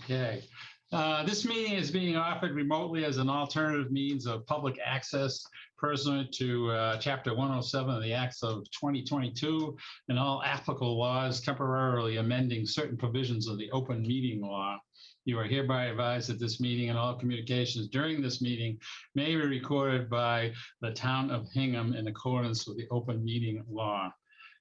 Okay. This meeting is being offered remotely as an alternative means of public access pursuant to Chapter 107 of the Acts of 2022 and all applicable laws temporarily amending certain provisions of the open meeting law. You are hereby advised that this meeting and all communications during this meeting may be recorded by the town of Hingham in accordance with the open meeting law.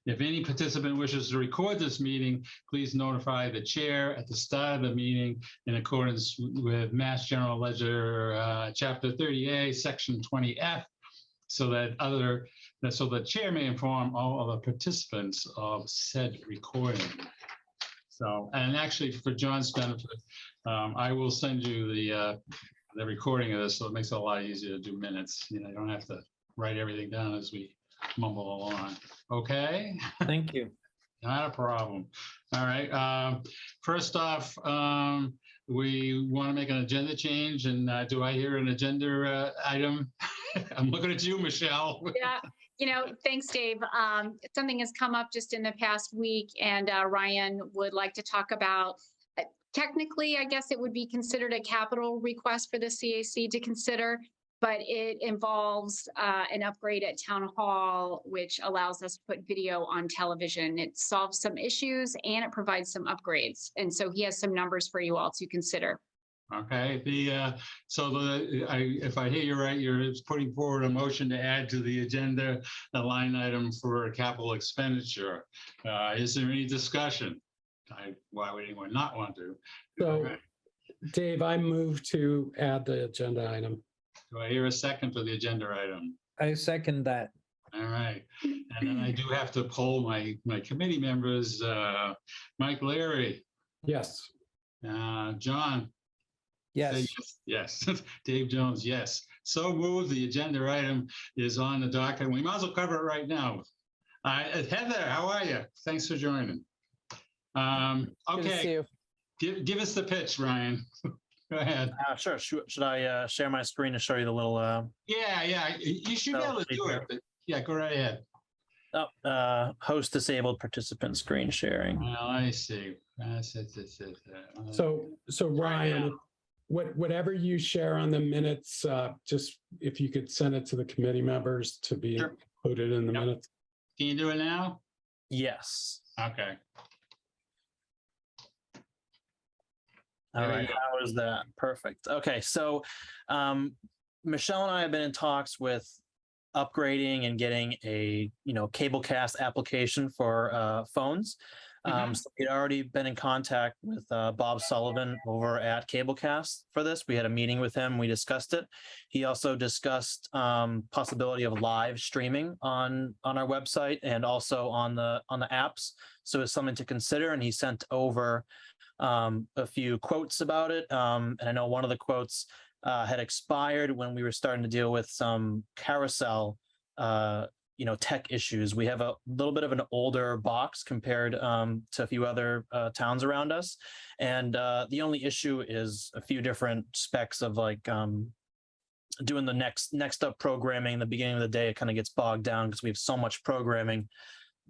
If any participant wishes to record this meeting, please notify the chair at the start of the meeting in accordance with Mass General Ledger, Chapter 30A, Section 20F, so that the chair may inform all other participants of said recording. So, and actually, for John's benefit, I will send you the recording of this, so it makes it a lot easier to do minutes. You know, you don't have to write everything down as we mumble along. Okay. Thank you. Not a problem. All right. First off, we want to make an agenda change, and do I hear an agenda item? I'm looking at you, Michelle. Yeah, you know, thanks, Dave. Something has come up just in the past week, and Ryan would like to talk about. Technically, I guess it would be considered a capital request for the CAC to consider, but it involves an upgrade at Town Hall, which allows us to put video on television. It solves some issues and it provides some upgrades. And so he has some numbers for you all to consider. Okay. If I hear you right, you're putting forward a motion to add to the agenda a line item for capital expenditure. Is there any discussion? Why would anyone not want to? So, right. Dave, I move to add the agenda item. Do I hear a second for the agenda item? I second that. All right. And then I do have to poll my committee members. Mike Leary. Yes. John. Yes. Yes. Dave Jones. Yes. So moved. The agenda item is on the docket. We might as well cover it right now. Heather, how are you? Thanks for joining. Okay. Give us the pitch, Ryan. Go ahead. Sure. Should I share my screen to show you the little? Yeah. You should be able to do it. But yeah, go right ahead. Oh, host disabled participant screen sharing. Well, I see. So Ryan, whatever you share on the minutes, just if you could send it to the committee members to be included in the minutes. Can you do it now? Yes. Okay. All right, how is that? Perfect. Okay, so Michelle and I have been in talks with upgrading and getting a cablecast application for phones. So we'd already been in contact with Bob Sullivan over at Cablecast for this. We had a meeting with him. We discussed it. He also discussed possibility of live streaming on our website and also on the apps. So it's something to consider. And he sent over a few quotes about it. And I know one of the quotes had expired when we were starting to deal with some carousel, tech issues. We have a little bit of an older box compared to a few other towns around us. And the only issue is a few different specs of like doing the next up programming. In the beginning of the day, it kind of gets bogged down because we have so much programming.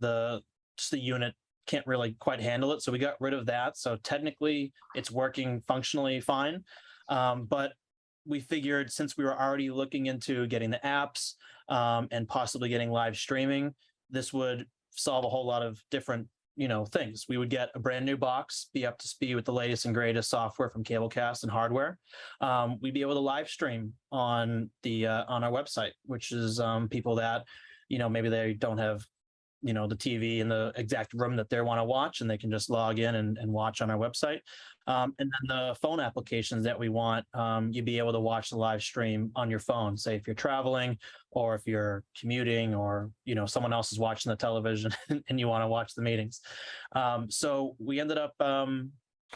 The unit can't really quite handle it. So we got rid of that. So technically it's working functionally fine. But we figured since we were already looking into getting the apps and possibly getting live streaming, this would solve a whole lot of different, things. We would get a brand new box, be up to speed with the latest and greatest software from Cablecast and hardware. We'd be able to live stream on our website, which is people that, maybe they don't have the TV in the exact room that they want to watch, and they can just log in and watch on our website. And then the phone applications that we want, you'd be able to watch the live stream on your phone, say if you're traveling or if you're commuting or, someone else is watching the television and you want to watch the meetings. So we ended up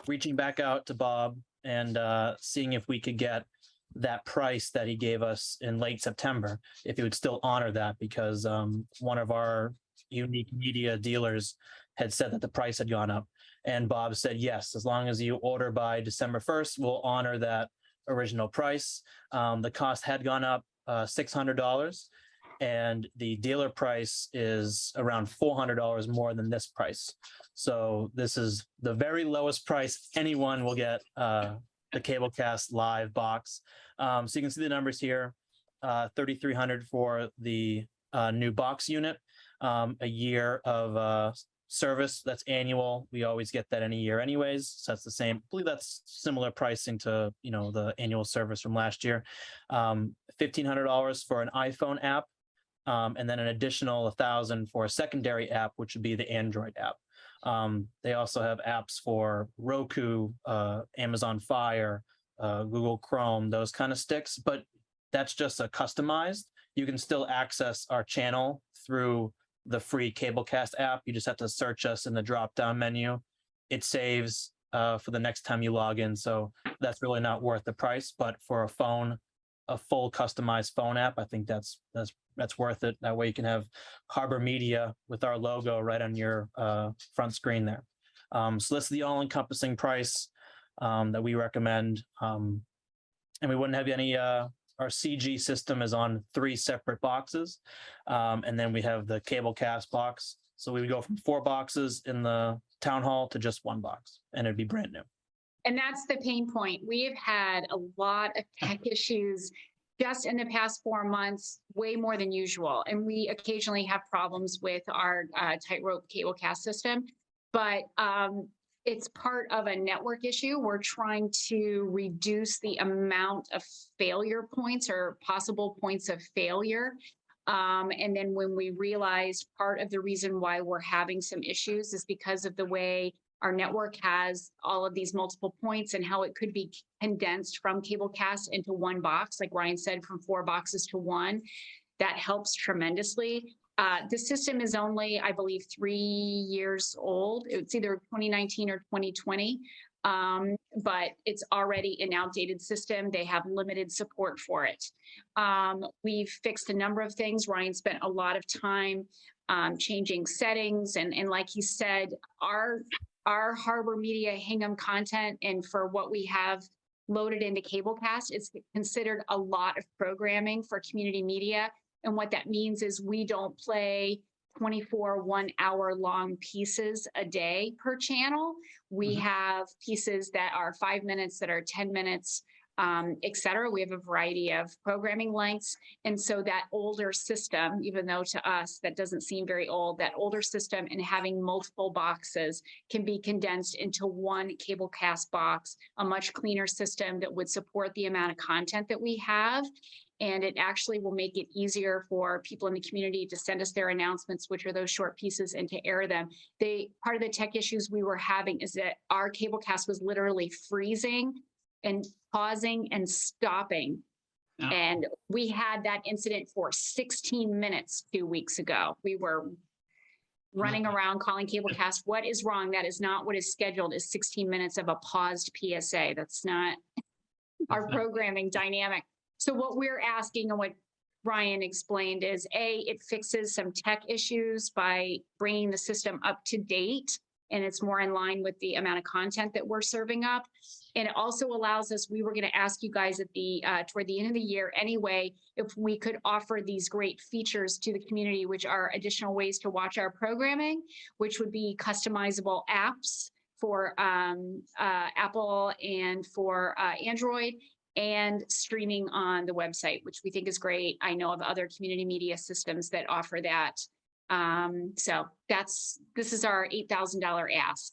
reaching back out to Bob and seeing if we could get that price that he gave us in late September, if he would still honor that, because one of our unique media dealers had said that the price had gone up, and Bob said yes, as long as you order by December 1st, we'll honor that original price. The cost had gone up $600, and the dealer price is around $400 more than this price. So this is the very lowest price anyone will get the Cablecast Live box. So you can see the numbers here, $3,300 for the new box unit, a year of service that's annual. We always get that any year anyways. So that's the same. I believe that's similar pricing to, the annual service from last year. $1,500 for an iPhone app, and then an additional $1,000 for a secondary app, which would be the Android app. They also have apps for Roku, Amazon Fire, Google Chrome, those kind of sticks, but that's just a customized. You can still access our channel through the free Cablecast app. You just have to search us in the drop-down menu. It saves for the next time you log in. So that's really not worth the price, but for a full customized phone app, I think that's worth it. That way you can have Harbor Media with our logo right on your front screen there. So this is the all-encompassing price that we recommend. And we wouldn't have any, our CG system is on 3 separate boxes. And then we have the Cablecast box. So we would go from 4 boxes in the town hall to just 1 box, and it'd be brand new. And that's the pain point. We have had a lot of tech issues just in the past 4 months, way more than usual. And we occasionally have problems with our Tightrope Cablecast system, but it's part of a network issue. We're trying to reduce the amount of failure points or possible points of failure. And then when we realized part of the reason why we're having some issues is because of the way our network has all of these multiple points and how it could be condensed from Cablecast into 1 box, like Ryan said, from 4 boxes to 1. That helps tremendously. The system is only, I believe, 3 years old. It's either 2019 or 2020, but it's already an outdated system. They have limited support for it. We've fixed a number of things. Ryan spent a lot of time changing settings. And like he said, our Harbor Media Hingham content and for what we have loaded into Cablecast, it's considered a lot of programming for community media. And what that means is we don't play 24 1-hour-long pieces a day per channel. We have pieces that are 5 minutes, that are 10 minutes, et cetera. We have a variety of programming lengths. And so that older system, even though to us that doesn't seem very old, that older system and having multiple boxes can be condensed into 1 Cablecast box, a much cleaner system that would support the amount of content that we have. And it actually will make it easier for people in the community to send us their announcements, which are those short pieces, and to air them. Part of the tech issues we were having is that our Cablecast was literally freezing and pausing and stopping. Oh. And we had that incident for 16 minutes 2 weeks ago. We were running around calling Cablecast, what is wrong? That is not what is scheduled, is 16 minutes of a paused PSA. That's not our programming dynamic. So what we're asking and what Ryan explained is it fixes some tech issues by bringing the system up to date, and it's more in line with the amount of content that we're serving up. And it also allows us, we were going to ask you guys at toward the end of the year anyway, if we could offer these great features to the community, which are additional ways to watch our programming, which would be customizable apps for Apple and for Android, and streaming on the website, which we think is great. I know of other community media systems that offer that. So this is our $8,000 ask.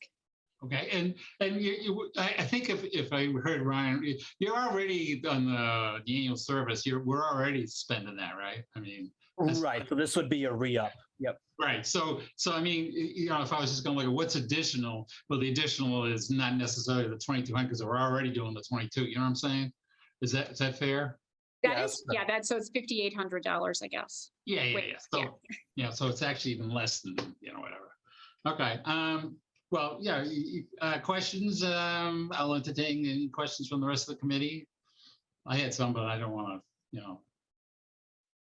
Okay, and I think if I heard Ryan, you're already on the annual service. We're already spending that, right? I mean, Right. So this would be a re-up. Yep. right. So I mean, if I was just going to look at what's additional, well, the additional is not necessarily the 2,200 because we're already doing the 22. You know what I'm saying? Is that fair? That's so it's $5,800, I guess. Yeah. So so it's actually even less than whatever. Okay. Well, yeah. Questions? I'll entertain any questions from the rest of the committee. I had some, but I don't want to.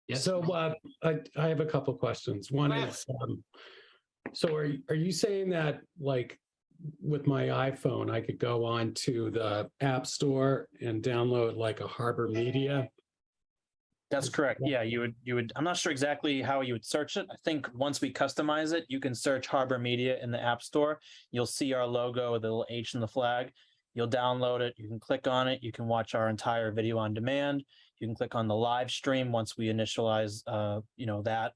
Yes. So I have a couple questions. One is, so are you saying that, like, with my iPhone, I could go on to the App Store and download like a Harbor Media That's correct. Yeah, you would, I'm not sure exactly how you would search it. I think once we customize it, you can search Harbor Media in the App Store. You'll see our logo with the little H in the flag. You'll download it. You can click on it. You can watch our entire video on demand. You can click on the live stream once we initialize, that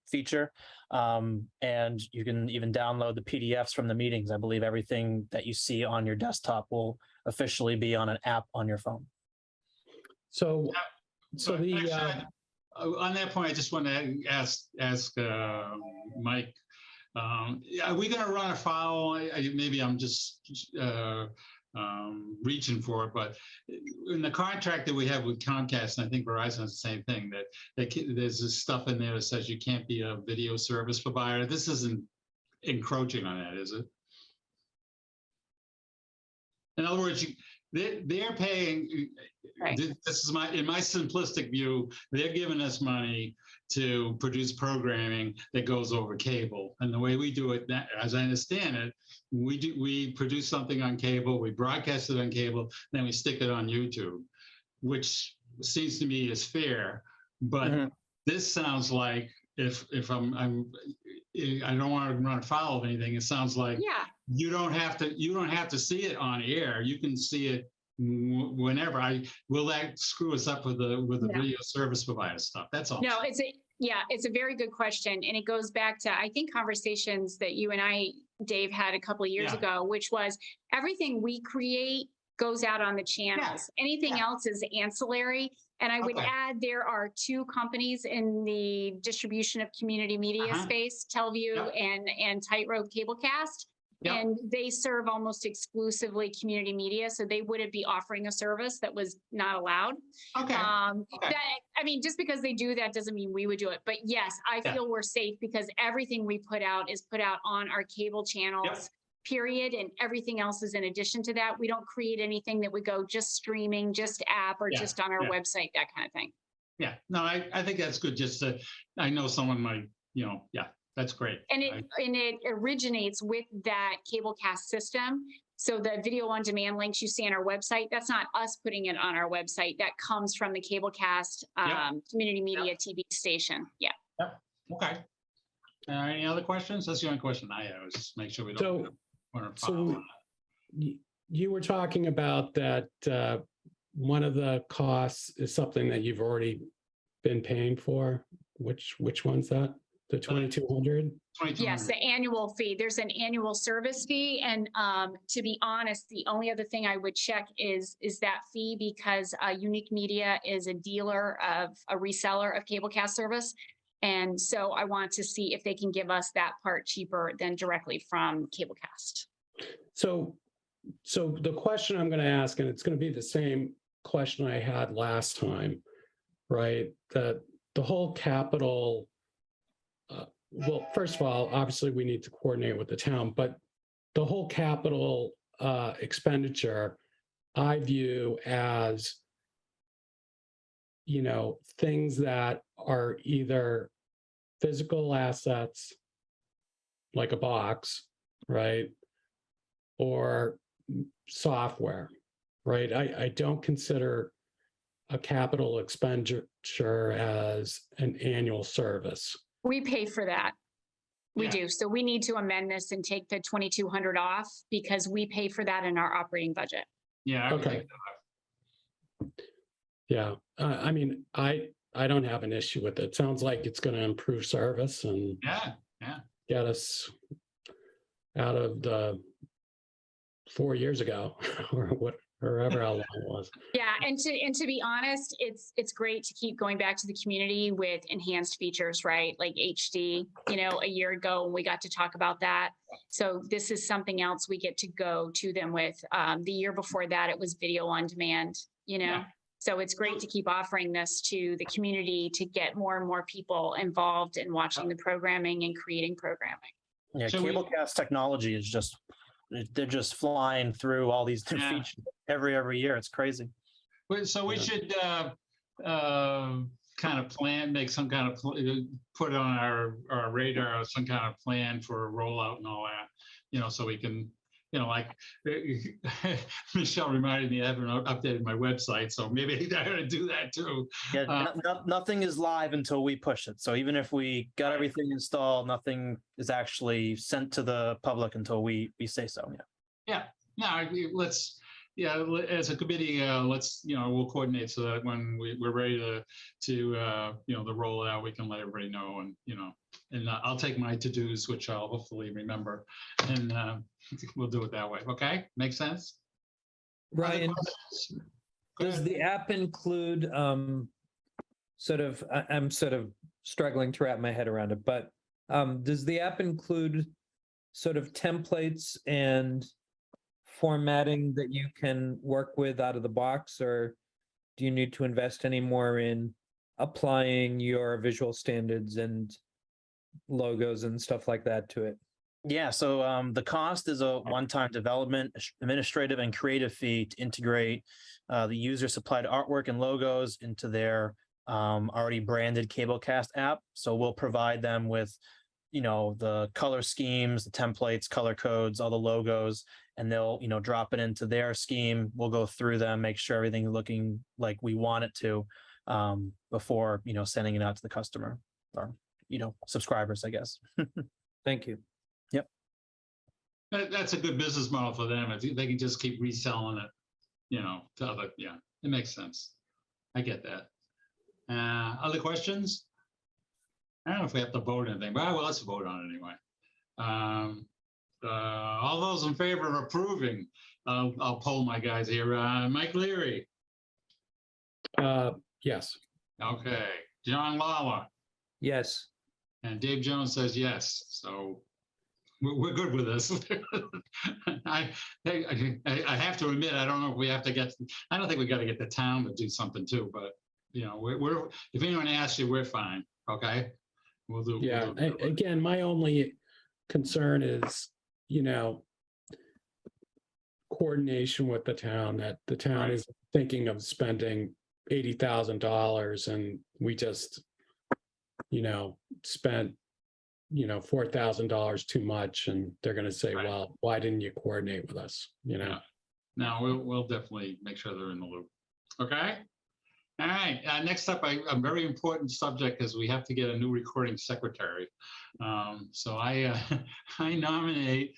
feature. And you can even download the PDFs from the meetings. I believe everything that you see on your desktop will officially be on an app on your phone. So But the, actually, on that point, I just want to ask Mike, are we going to run afoul? Maybe I'm just reaching for it, but in the contract that we have with Comcast, and I think Verizon is the same thing, that there's this stuff in there that says you can't be a video service provider. This isn't encroaching on that, is it? In other words, they're paying. Right. This is in my simplistic view, they're giving us money to produce programming that goes over cable. And the way we do it, as I understand it, we produce something on cable, we broadcast it on cable, then we stick it on YouTube, which seems to me is fair. But this sounds like if I don't want to run afoul of anything, it sounds like you don't have to see it on air. You can see it whenever. Will that screw us up with the video service provider stuff? That's all. No, it's a very good question. And it goes back to, I think, conversations that you and I, Dave, had a couple of years ago, which was everything we create goes out on the channels. Anything else is ancillary. And I would add, there are two companies in the distribution of community media space, Teleview and Tightrope Cablecast. And they serve almost exclusively community media. So they wouldn't be offering a service that was not allowed. Just because they do that doesn't mean we would do it. But yes, I feel we're safe because everything we put out is put out on our cable channels, period. And everything else is in addition to that. We don't create anything that would go just streaming, just app, or just on our website, that kind of thing. Yeah, no, I think that's good. Just I know someone might, that's great. And it originates with that Cablecast system. So the video on demand links you see on our website, that's not us putting it on our website. That comes from the Cablecast community media TV station. Yeah. Okay. Any other questions? That's the only question I have. Is just make sure we don't. So you were talking about that one of the costs is something that you've already been paying for. Which one's that? The 2,200? Yes, the annual fee. There's an annual service fee. And to be honest, the only other thing I would check is that fee, because Unique Media is a reseller of Cablecast service. And so I want to see if they can give us that part cheaper than directly from Cablecast. So the question I'm going to ask, and it's going to be the same question I had last time, right? That the whole capital, well, first of all, obviously we need to coordinate with the town, but the whole capital expenditure, I view as, things that are either physical assets, like a box, right? Or software, right? I don't consider a capital expenditure as an annual service. We pay for that. We do. So we need to amend this and take the 2,200 off because we pay for that in our operating budget. Yeah. Okay. Yeah. I don't have an issue with it. Sounds like it's going to improve service and get us out of the 4 years ago or whatever how long it was. Yeah, and to be honest, it's great to keep going back to the community with enhanced features, right? Like HD, a year ago when we got to talk about that. So this is something else we get to go to them with. The year before that, it was video on demand, So it's great to keep offering this to the community to get more and more people involved in watching the programming and creating programming. Yeah, Cablecast technology is they're just flying through all these new features every year. It's crazy. So we should kind of make some kind of put on our radar some kind of plan for a rollout and all that, so we can like Michelle reminded me I haven't updated my website, so maybe I gotta do that too. Yeah, nothing is live until we push it. So even if we got everything installed, nothing is actually sent to the public until we say so. Yeah. Yeah, no, let's, as a committee, let's, we'll coordinate so that when we're ready to the rollout, we can let everybody know, and I'll take my to-dos, which I'll hopefully remember, and we'll do it that way. Okay, make sense? Other Ryan, questions? Go does ahead. the app include I'm sort of struggling to wrap my head around it, but does the app include sort of templates and formatting that you can work with out of the box, or do you need to invest any more in applying your visual standards and logos and stuff like that to it? Yeah, so the cost is a one-time development, administrative, and creative fee to integrate the user-supplied artwork and logos into their already branded Cablecast app. So we'll provide them with, the color schemes, the templates, color codes, all the logos, and they'll, drop it into their scheme. We'll go through them, make sure everything's looking like we want it to before, sending it out to the customer or, subscribers, I guess. Thank you. Yep. That's a good business model for them. If they can just keep reselling it, to other, it makes sense. I get that. Other questions? I don't know if we have to vote or anything, but well, let's vote on it anyway. All those in favor of approving, I'll poll my guys here. Mike Leary. Yes. Okay. John Lawler. Yes. And Dave Jones says yes. So we're good with this. I have to admit, I don't know if we have to get, I don't think we got to get the town to do something too, but we're if anyone asks you, we're fine. Okay. We'll do. Yeah. We'll do Again, my only concern is, coordination with the town, that the town Right. is thinking of spending $80,000 and we just, spent, $4,000 too much, and they're going to say, Right. well, why didn't you coordinate with us? Yeah. Now we'll definitely make sure they're in the loop. Okay. All right. Next up, a very important subject is we have to get a new recording secretary. So I nominate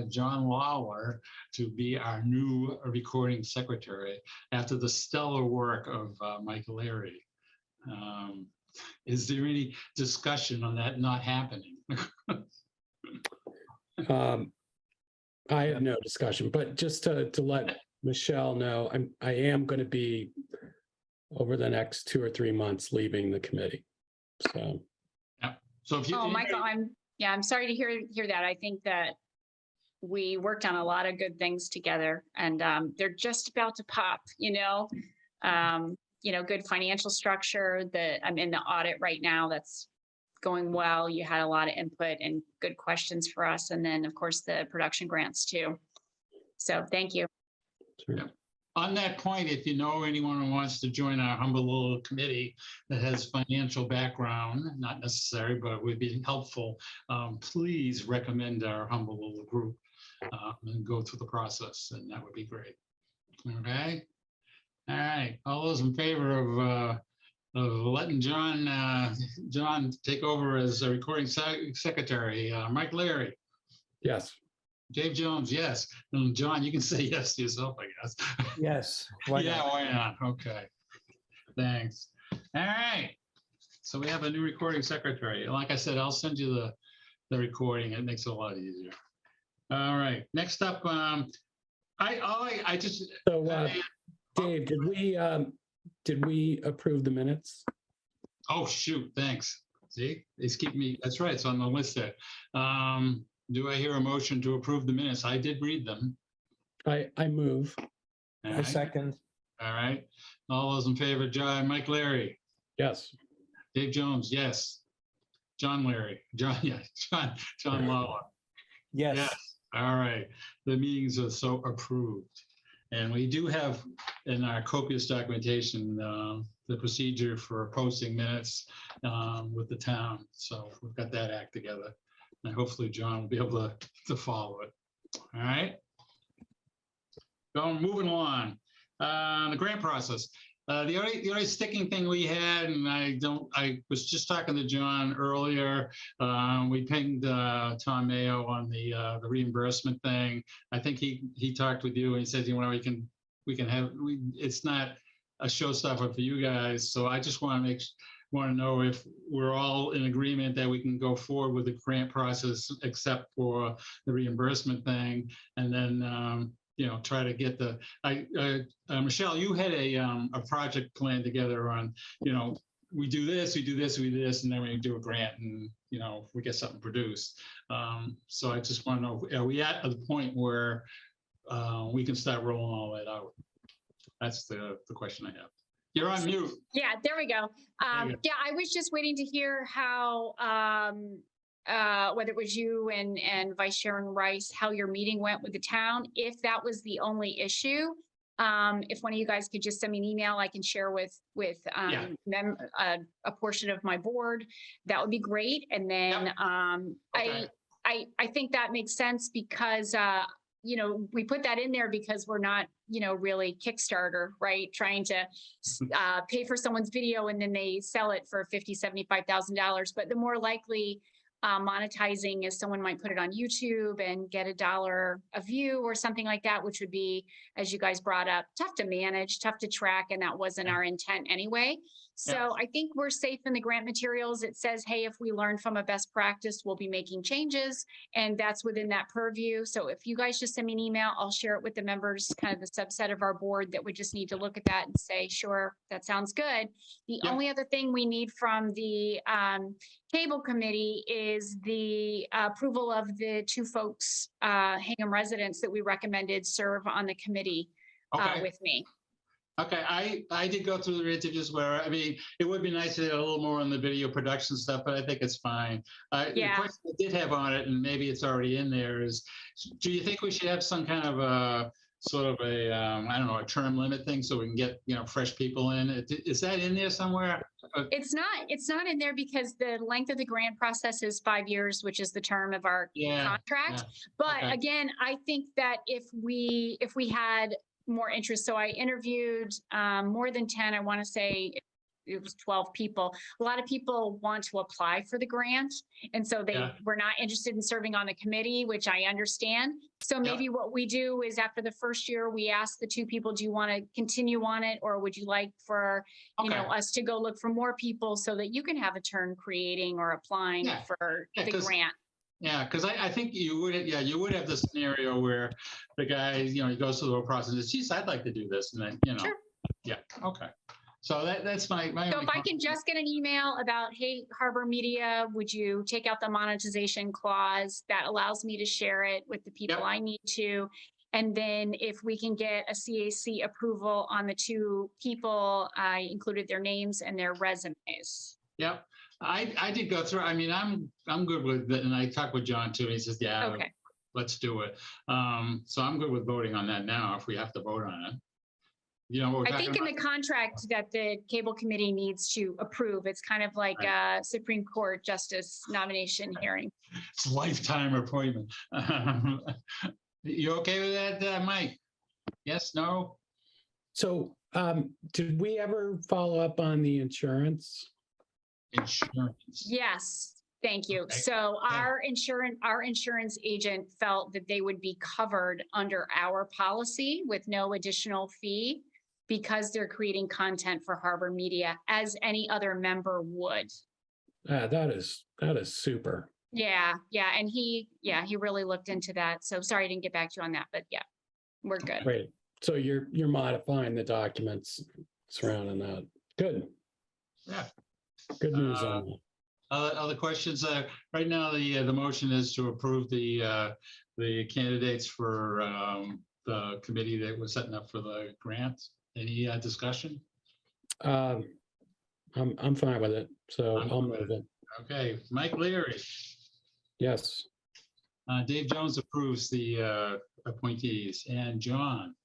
John Lawler to be our new recording secretary after the stellar work of Mike Leary. Is there any discussion on that not happening? I have no discussion, but just to let Michelle know, I am going to be over the next 2 or 3 months leaving the committee. So. So if you. Oh, Michael, I'm sorry to hear that. I think that we worked on a lot of good things together, and they're just about to pop, good financial structure that I'm in the audit right now. That's going well. You had a lot of input and good questions for us. And then of course the production grants too. So thank you. Sure. On that point, if you know anyone who wants to join our humble little committee that has financial background, not necessary, but would be helpful, please recommend our humble little group and go through the process, and that would be great. Okay. All right. All those in favor of letting John take over as a recording secretary, Mike Leary. Yes. Dave Jones, yes. And John, you can say yes to yourself, I guess. Yes. Why Yeah, not? why not? Okay. Thanks. All right. So we have a new recording secretary. Like I said, I'll send you the recording. It makes it a lot easier. All right. Next up, I just. So, Dave, did we approve the minutes? Oh, shoot. Thanks. See, it's keeping me. That's right. It's on the list there. Do I hear a motion to approve the minutes? I did read them. I move. All I right. second. All right. All those in favor, Mike Leary, Yes. Dave Jones, yes. John Leary, John Lawler. Yes. Yes. All right. The meetings are so approved. And we do have in our copious documentation the procedure for posting minutes with the town. So we've got that act together. And hopefully John will be able to follow it. All right. Moving along. The grant process. The only sticking thing we had, and I was just talking to John earlier. We pinged Tom Mayo on the reimbursement thing. I think he talked with you and he said, it's not a showstopper for you guys. So I just want to know if we're all in agreement that we can go forward with the grant process, except for the reimbursement thing, and then try to get Michelle, you had a project plan together on, we do this, we do this, we do this, and then we do a grant, and we get something produced. So I just want to know, are we at the point where we can start rolling all that out? That's the question I have. You're on mute. Yeah, there we go. Yeah, I was just waiting to hear how, whether it was you and Vice Chairman Rice, how your meeting went with the town. If that was the only issue, if one of you guys could just send me an email, I can share with them a portion of my board. That would be great. And then Okay. I think that makes sense because we put that in there because we're not, really Kickstarter, right? Trying to pay for someone's video and then they sell it for $50,000, $75,000. But the more likely monetizing is someone might put it on YouTube and get $1 a view or something like that, which would be, as you guys brought up, tough to manage, tough to track, and that wasn't our intent anyway. So I think we're safe in the grant materials. It says, hey, if we learn from a best practice, we'll be making changes, and that's within that purview. So if you guys just send me an email, I'll share it with the members, kind of the subset of our board that would just need to look at that and say, sure, that sounds good. The only other thing we need from the cable committee is the approval of the 2 folks, Hingham residents that we recommended serve on the committee with me. Okay, I did go through the interviews where, it would be nice to get a little more on the video production stuff, but I think it's fine. The question I did have on it, and maybe it's already in there, is do you think we should have some kind of a sort of a, I don't know, a term limit thing so we can get, fresh people in? Is that in there somewhere? It's not in there because the length of the grant process is 5 years, which is the term of our contract. But again, I think that if we had more interest. So I interviewed more than 10, I want to say it was 12 people. A lot of people want to apply for the grant. And so they were not interested in serving on the committee, which I understand. So maybe what we do is after the first year, we ask the 2 people, do you want to continue on it? Or would you like for, us to go look for more people so that you can have a turn creating or applying for the grant? Yeah, because I think you would have the scenario where the guy, he goes through the whole process and says, geez, I'd like to do this. And then, Sure. Okay. So that's my So if I can just get an email about, hey, Harbor Media, would you take out the monetization clause? That allows me to share it with the people I need to. And then if we can get a CAC approval on the 2 people, I included their names and their resumes. Yep. I did go through. I'm good with it, and I talked with John too. He says, "Yeah, let's do it." So I'm good with voting on that now if we have to vote on it. What we're I think about? in the contract that the cable committee needs to approve, it's kind of like a Supreme Court justice nomination hearing. It's a lifetime appointment. You okay with that, Mike? Yes, no? So did we ever follow up on the insurance? Insurance. Yes, thank you. Okay. So our insurance agent felt that they would be covered under our policy with no additional fee because they're creating content for Harbor Media as any other member would. That is super. Yeah. And he really looked into that. So sorry I didn't get back to you on that, but yeah, we're good. Great. So you're modifying the documents surrounding that. Good. Yeah. Good news on that. Other questions? Right now, the motion is to approve the candidates for the committee that was setting up for the grant. Any discussion? I'm fine with it, so I'll move it. Okay, Mike Leary. Yes. Dave Jones approves the appointees, and John.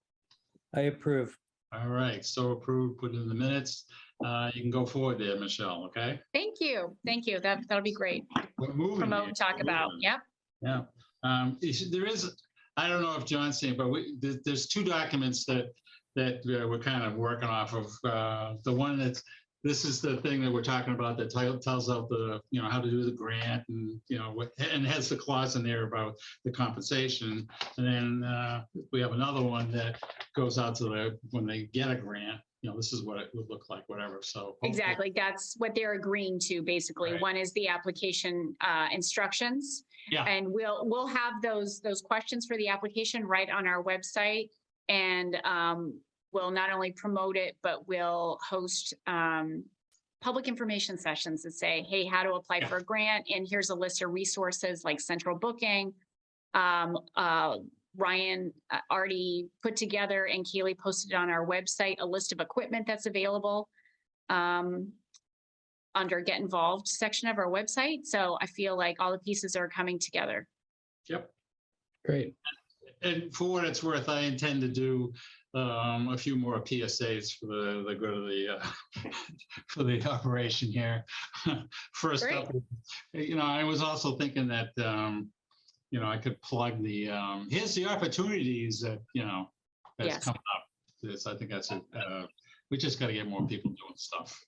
I approve. All right, so approved. Put it in the minutes. You can go forward there, Michelle. Okay. Thank you. That'll be great. We're moving. Promote and talk about. Yep. Yeah. There is I don't know if John's seen, but there's two documents that we're kind of working off of. The one this is the thing that we're talking about that tells out the, how to do the grant and, and has the clause in there about the compensation. And then we have another one that goes out to when they get a grant, this is what it would look like, whatever. So Exactly. That's what they're agreeing to, basically. Right. One is the application instructions. Yeah. And we'll have those questions for the application right on our website. And we'll not only promote it, but we'll host public information sessions that say, hey, how to apply for a grant. And here's a list of resources like central booking. Ryan already put together, and Kaylee posted on our website, a list of equipment that's available under Get Involved section of our website. So I feel like all the pieces are coming together. Yep. Great. And for what it's worth, I intend to do a few more PSAs for the good of the for the operation here. First Great. up, I was also thinking that I could plug the here's the opportunities that that's Yes. coming up. I think that's it. We just got to get more people doing stuff.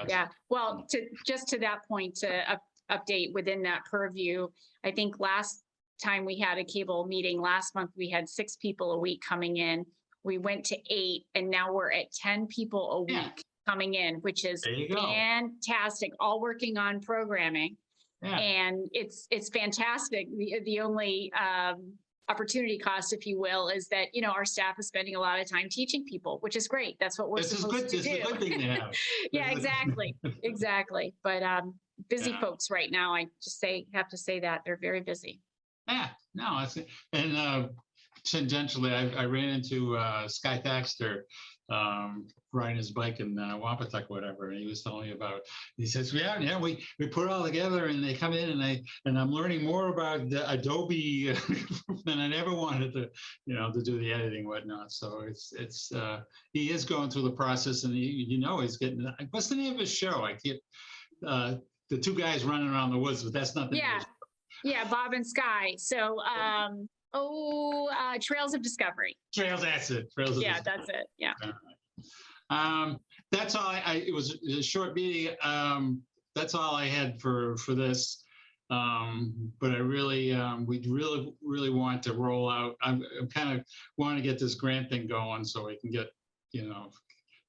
Yeah. Well, to that point, to update within that purview, I think last time we had a cable meeting last month, we had 6 people a week coming in. We went to 8, and now we're at 10 people a week coming in, which is There you go. fantastic. All working on programming. Yeah. And it's fantastic. The only opportunity cost, if you will, is that, our staff is spending a lot of time teaching people, which is great. That's what we're supposed to do. It's a good thing to have. Yeah, exactly. Exactly. But busy folks right now, I just have to say that they're very busy. Yeah, no, I see. And tangentially, I ran into Sky Thaxter riding his bike in Wampatuck, whatever, and he was telling me about. He says, "Yeah, we put it all together, and they come in, and I'm learning more about the Adobe than I ever wanted to, to do the editing and whatnot." So it's he is going through the process, and he's getting. What's the name of his show? I can't. The 2 guys running around the woods, but that's not the name of his show. Yeah, Bob and Sky. So, Trails of Discovery. Trails, that's it. Trails of Yeah, Discovery. that's it. Yeah. That's all it was a short meeting. That's all I had for this. But I really, we really want to roll out. I'm kind of want to get this grant thing going so we can get,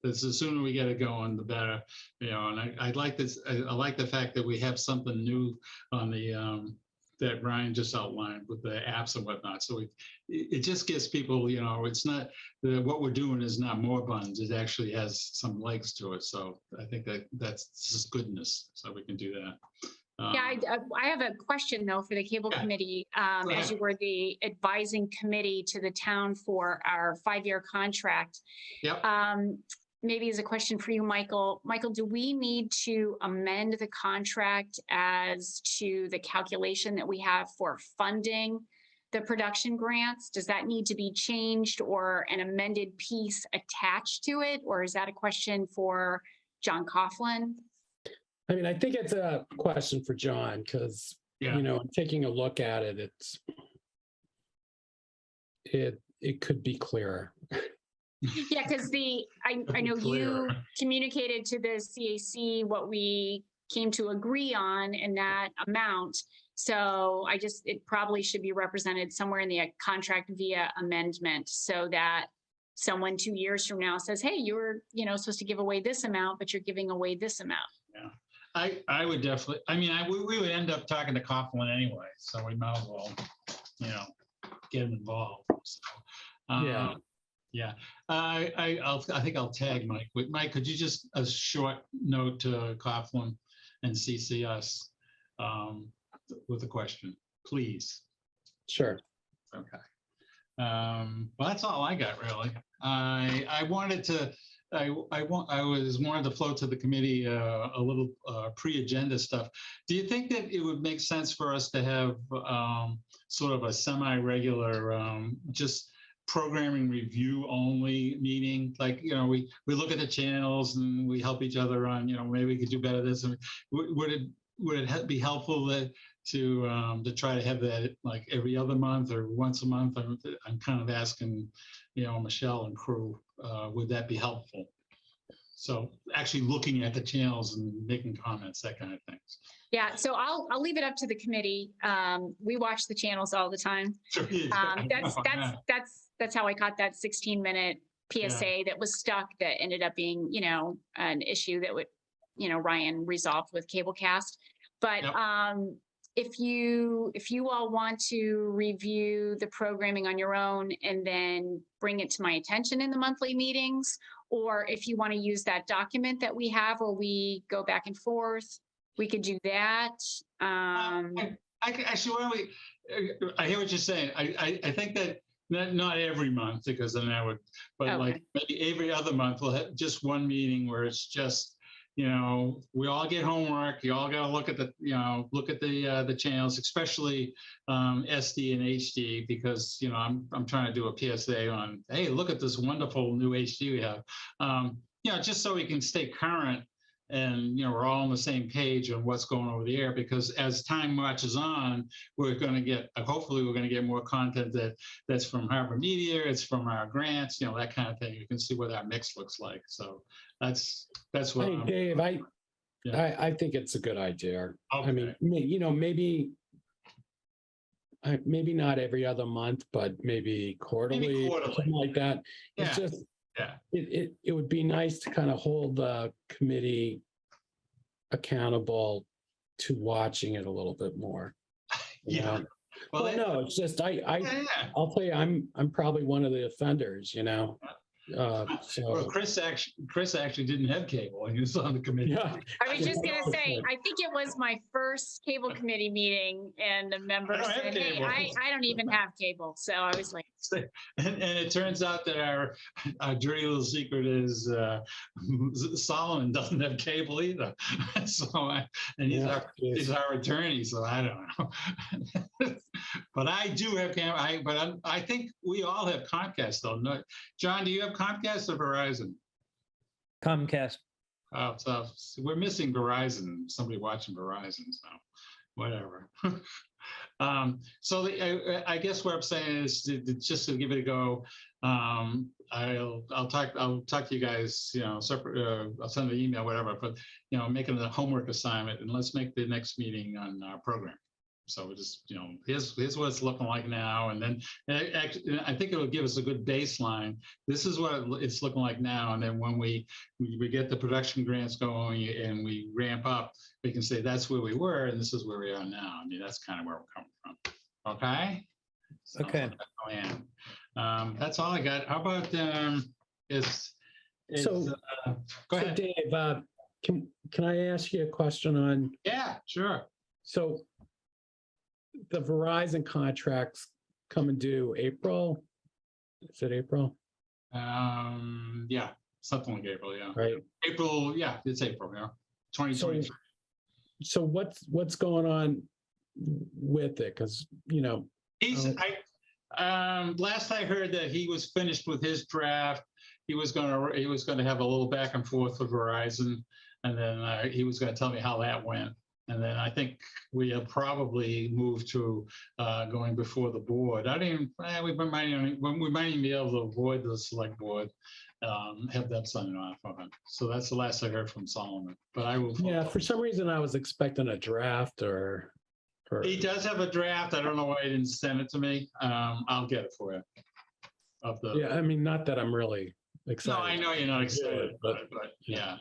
the sooner we get it going, the better. And I like this. I like the fact that we have something new on the that Ryan just outlined with the apps and whatnot. So it just gives people, it's not what we're doing is not more buns. It actually has some legs to it. So I think that's just goodness. So we can do that. Yeah, I have a question though for the cable committee. As you were the advising committee to the town for our 5-year contract. Yep. Maybe as a question for you, Michael. Michael, do we need to amend the contract as to the calculation that we have for funding the production grants? Does that need to be changed or an amended piece attached to it? Or is that a question for John Coughlin? I mean, I think it's a question for John because, taking a look at it, it could be clearer. Yeah, because I know you communicated to the CAC what we came to agree on in that amount. So it probably should be represented somewhere in the contract via amendment so that someone 2 years from now says, hey, you were, supposed to give away this amount, but you're giving away this amount. Yeah, I would definitely, we would end up talking to Coughlin anyway, so we might as well, get him involved. So, yeah, I think I'll tag Mike. Mike, could you just a short note to Coughlin and CC us with a question, please? Sure. Okay. Well, that's all I got really. I wanted to. I wanted to float to the committee a little pre-agenda stuff. Do you think that it would make sense for us to have sort of a semi-regular just programming review only meeting? Like, we look at the channels and we help each other on, maybe we could do better this. And would would it be helpful to try to have that like every other month or once a month? I'm kind of asking, Michelle and crew, would that be helpful? So actually looking at the channels and making comments, that kind of things. Yeah, so I'll leave it up to the committee. We watch the channels all the time. Sure is. That's how I caught that 16-minute PSA that was stuck, that ended up being, an issue that would, Ryan resolved with Cablecast. But if you all want to review the programming on your own and then bring it to my attention in the monthly meetings, or if you want to use that document that we have where we go back and forth, we could do that. Actually, why don't we, I hear what you're saying. I think that not every month, because then I would, but Okay. like maybe every other month we'll have just one meeting where it's just, we all get homework. You all got to look at the channels, especially SD and HD, because I'm trying to do a PSA on, hey, look at this wonderful new HD we have. Just so we can stay current and we're all on the same page on what's going over the air, because as time marches on, we're going to get, hopefully we're going to get more content that's from Harbor Media, it's from our grants, that kind of thing. You can see what our mix looks like. So that's what Hey, Dave, I think it's a good idea. Okay. I mean, maybe not every other month, but maybe quarterly, or something like that. It's just, it would be nice to kind of hold the committee accountable to watching it a little bit more. Yeah. Well, no, it's just I'll tell you, I'm probably one of the offenders, Well, so Chris actually didn't have cable, and he was on the committee. yeah. I was just going to say, I think it was my first cable committee meeting, and the member I don't have said, hey, cable. I don't even have cable. So I was like, And it turns out that our dirty little secret is Solomon doesn't have cable either. And he's our attorney, so I don't know. But I do have cable. But I think we all have Comcast though. No, John, do you have Comcast or Verizon? Comcast. Oh, so we're missing Verizon. Somebody watching Verizon, so whatever. So I guess what I'm saying is just to give it a go. I'll talk to you guys, separate. I'll send an email, whatever. But making a homework assignment, and let's make the next meeting on our program. So we just, here's what it's looking like now, and then actually, I think it will give us a good baseline. This is what it's looking like now, and then when we get the production grants going and we ramp up, we can say that's where we were, and this is where we are now. I mean, that's kind of where we're coming from. Okay. So Okay. that's all I got. How about go So ahead. Dave, can I ask you a question on? Yeah, sure. So the Verizon contracts come and due April. Is it April? Yeah, something like April. Yeah. Right. April. Yeah, it's April. Yeah. 2023. So what's going on with it? Because last I heard that he was finished with his draft. He was going to have a little back and forth with Verizon, and then he was going to tell me how that went. And then I think we have probably moved to going before the board. We might even be able to avoid the select board, have them sign it off on it. So that's the last I heard from Solomon. But I will. Yeah, for some reason I was expecting a draft or. He does have a draft. I don't know why he didn't send it to me. I'll get it for you. Yeah, I mean, not that I'm really excited. No, I know you're not excited, but yeah.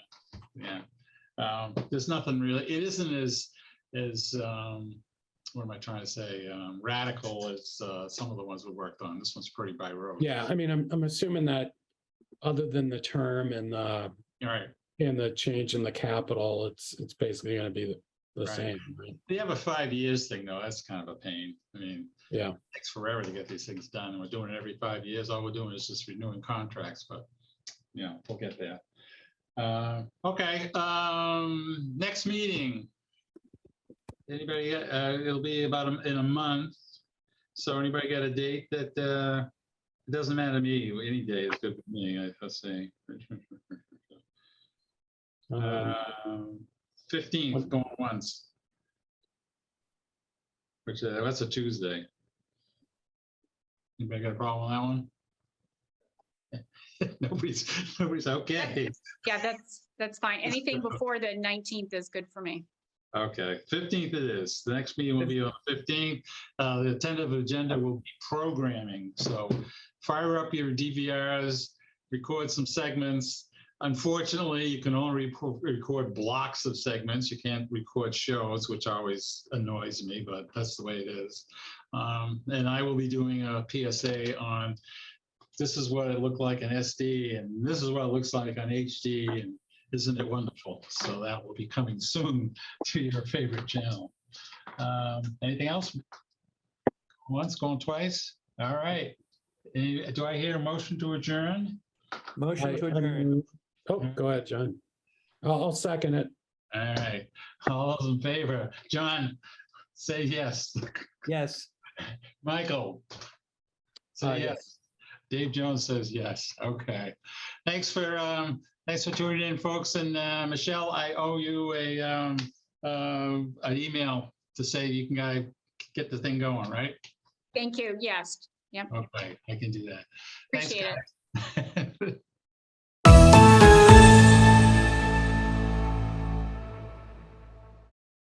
There's nothing really. It isn't as what am I trying to say? Radical as some of the ones we worked on. This one's pretty by road. Yeah, I mean, I'm assuming that other than the term and the change in the capital, it's basically going to be the same. Right? They have a 5 years thing though. That's kind of a pain. I mean, yeah, it takes forever to get these things done, and we're doing it every 5 years. All we're doing is just renewing contracts, but we'll get there. Okay. Next meeting. Anybody? It'll be about in a month. So anybody got a date that it doesn't matter to me. Any day is good for me. Let's say 15th going once. which that's a Tuesday. Anybody got a problem with that one? Nobody's okay. Yeah, that's fine. Anything before the 19th is good for me. Okay, 15th it is. The next meeting will be on 15th. The tentative agenda will be programming. So fire up your DVRs, record some segments. Unfortunately, you can only record blocks of segments. You can't record shows, which always annoys me, but that's the way it is. And I will be doing a PSA on this is what it looked like in SD, and this is what it looks like on HD, and isn't it wonderful? So that will be coming soon to your favorite channel. Anything else? Once, going twice? All right. Do I hear a motion to adjourn? Motion to adjourn. Oh, go ahead, John. I'll second it. All right. All those in favor? John, say yes. Yes. Michael? Say Yes. yes. Dave Jones says yes. Okay. Thanks for tuning in, folks. And Michelle, I owe you an email to say you can get the thing going, right? Thank you. Yes. Yep. Okay, I can do that. Appreciate it. Thanks, guys.